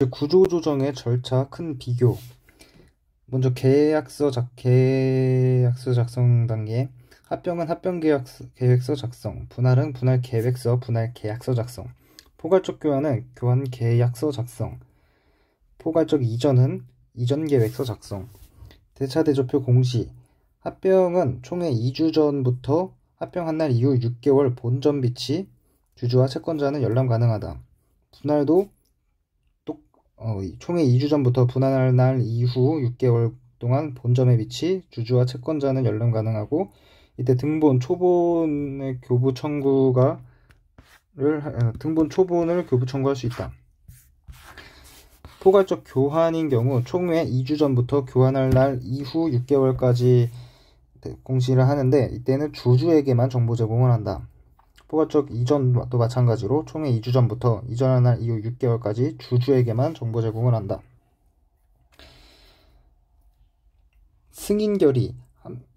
구조 조정의 절차 큰 비교. 먼저 계약서 작성 단계. 합병은 계획서 작성, 분할은 분할 계획서, 분할 계약서 작성, 포괄적 교환은 교환 계약서 작성, 포괄적 이전은 이전 계획서 작성, 대차 대조표 공시. 합병은 총회 2주 전부터 합병한 날 이후 6개월 본전 비치, 주주와 채권자는 열람 가능하다. 분할도 총회 2주 전부터 분할할 날 이후 6개월 동안 본점에 비치, 주주와 채권자는 열람 가능하고, 이때 등본 초본을 교부 청구할 수 있다. 포괄적 교환인 경우 총회 2주 전부터 교환할 날 이후 6개월까지 공시를 하는데, 이때는 주주에게만 정보 제공을 한다. 포괄적 이전도 마찬가지로 총회 2주 전부터 이전할 날 이후 6개월까지 주주에게만 정보 제공을 한다. 승인 결의.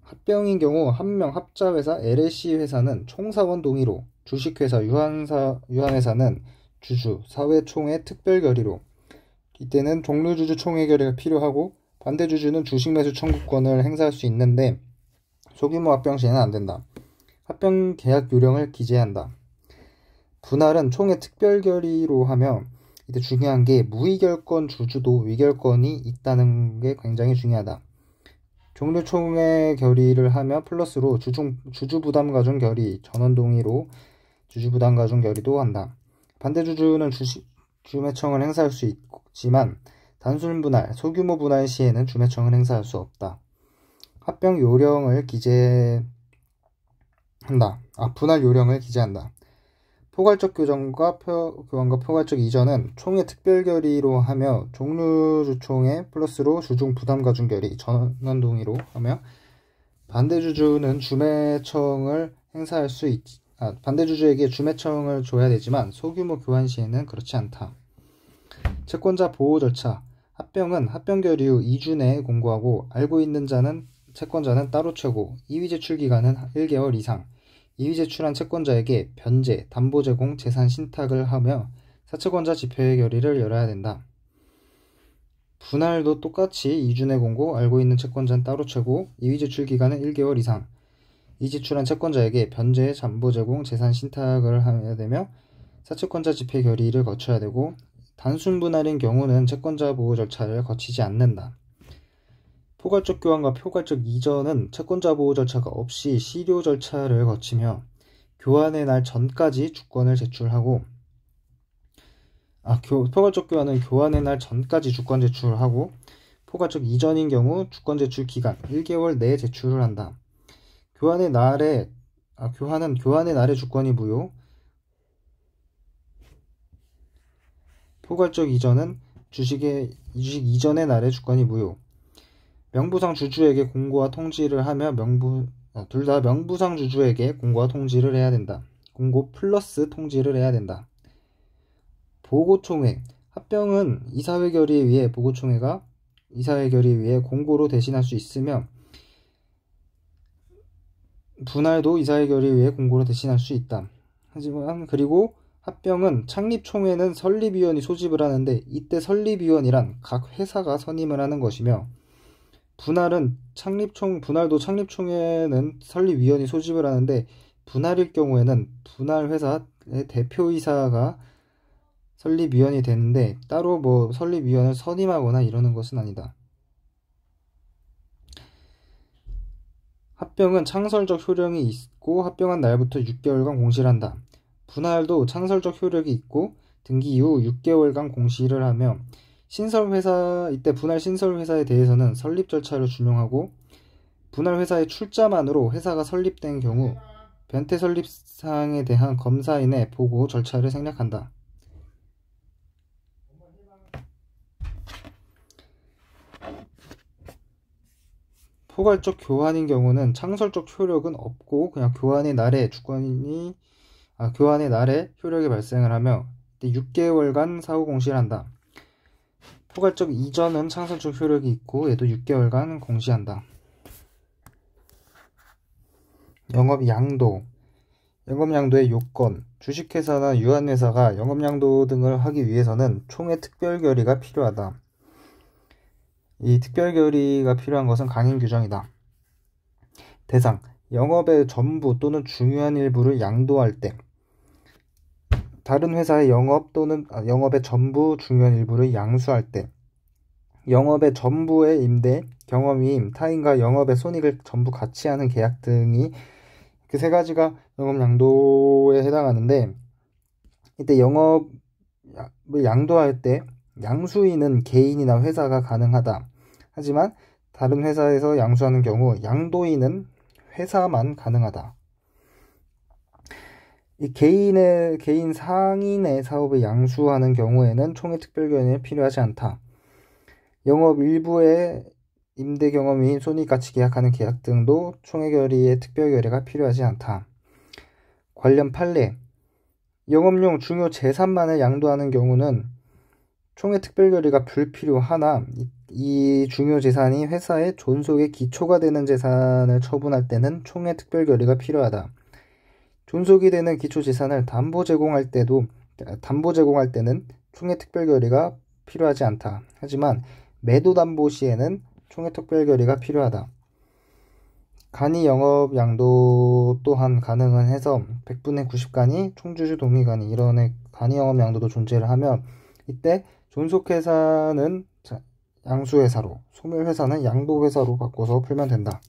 합병인 경우 한 명 합자회사 LLC 회사는 총사원 동의로, 주식회사 유한회사는 주주 사회총회 특별 결의로. 이때는 종료주주 총회 결의가 필요하고, 반대주주는 주식매수 청구권을 행사할 수 있는데 소규모 합병 시에는 안된다. 합병 계약 요령을 기재한다. 분할은 총회 특별 결의로 하며, 이때 중요한 게 무의결권 주주도 위결권이 있다는 게 굉장히 중요하다. 종료총회 결의를 하며 플러스로 주주부담가중 결의, 전원동의로 주주부담가중 결의도 한다. 반대주주는 주매청을 행사할 수 있지만 단순 분할, 소규모 분할 시에는 주매청을 행사할 수 없다. 합병 요령을 기재한다. 분할 요령을 기재한다. 포괄적 교환과 포괄적 이전은 총회 특별 결의로 하며, 종료주총회 플러스로 주중 부담가중 결의, 전원 동의로 하며, 반대주주는 반대주주에게 주매청을 줘야 되지만 소규모 교환 시에는 그렇지 않다. 채권자 보호 절차. 합병은 합병 결의 후 2주 내에 공고하고, 알고 있는 채권자는 따로 채고, 이의 제출 기간은 1개월 이상. 이의 제출한 채권자에게 변제, 담보 제공, 재산 신탁을 하며 사채권자 집회의 결의를 열어야 된다. 분할도 똑같이 2주 내 공고, 알고 있는 채권자는 따로 채고, 이의 제출 기간은 1개월 이상. 이의 제출한 채권자에게 변제, 담보 제공, 재산 신탁을 해야 되며 사채권자 집회 결의를 거쳐야 되고, 단순 분할인 경우는 채권자 보호 절차를 거치지 않는다. 포괄적 교환과 포괄적 이전은 채권자 보호 절차가 없이 실효 절차를 거치며, 교환의 날 전까지 주권을 제출하고, 포괄적 교환은 교환의 날 전까지 주권 제출하고, 포괄적 이전인 경우 주권 제출 기간 1개월 내에 제출을 한다. 교환은 교환의 날에 주권이 무효. 포괄적 이전은 주식 이전의 날에 주권이 무효. 명부상 주주에게 공고와 통지를 하며 둘 다 명부상 주주에게 공고와 통지를 해야 된다. 공고 플러스 통지를 해야 된다. 보고총회. 합병은 이사회 결의에 의해 보고총회가 이사회 결의에 의해 공고로 대신할 수 있으며, 분할도 이사회 결의에 의해 공고로 대신할 수 있다. 그리고 합병은 창립총회는 설립위원이 소집을 하는데, 이때 설립위원이란 각 회사가 선임을 하는 것이며, 분할도 창립총회는 설립위원이 소집을 하는데, 분할일 경우에는 분할 회사의 대표이사가 설립위원이 되는데, 따로 설립위원을 선임하거나 이러는 것은 아니다. 합병은 창설적 효력이 있고 합병한 날부터 6개월간 공시를 한다. 분할도 창설적 효력이 있고 등기 이후 6개월간 공시를 하며, 이때 분할 신설회사에 대해서는 설립 절차를 준용하고, 분할 회사의 출자만으로 회사가 설립된 경우 변태 설립 사항에 대한 검사인의 보고 절차를 생략한다. 포괄적 교환인 경우는 창설적 효력은 없고 그냥 교환의 날에 효력이 발생을 하며, 6개월간 사후 공시를 한다. 포괄적 이전은 창설적 효력이 있고 얘도 6개월간 공시한다. 영업 양도. 영업양도의 요건. 주식회사나 유한회사가 영업양도 등을 하기 위해서는 총회 특별결의가 필요하다. 이 특별결의가 필요한 것은 강행 규정이다. 대상. 영업의 전부 또는 중요한 일부를 양도할 때, 다른 회사의 영업의 전부 중요한 일부를 양수할 때, 영업의 전부의 임대, 경험이임, 타인과 영업의 손익을 전부 같이 하는 계약 등이 그 세 가지가 영업 양도에 해당하는데, 이때 영업을 양도할 때 양수인은 개인이나 회사가 가능하다. 하지만 다른 회사에서 양수하는 경우 양도인은 회사만 가능하다. 이 개인 상인의 사업을 양수하는 경우에는 총회 특별결의는 필요하지 않다. 영업 일부의 임대 경험이 손익같이 계약하는 계약 등도 총회 결의의 특별결의가 필요하지 않다. 관련 판례. 영업용 중요 재산만을 양도하는 경우는 총회 특별결의가 불필요하나 이 중요 재산이 회사의 존속의 기초가 되는 재산을 처분할 때는 총회 특별결의가 필요하다. 존속이 되는 기초 재산을 담보 제공할 때는 총회 특별결의가 필요하지 않다. 하지만 매도 담보 시에는 총회 특별결의가 필요하다. 간이 영업 양도 또한 가능은 해서 100분의 90간이 총주주 동의간이 이런 간이 영업 양도도 존재를 하면 이때 존속회사는 양수회사로, 소멸회사는 양도회사로 바꿔서 풀면 된다.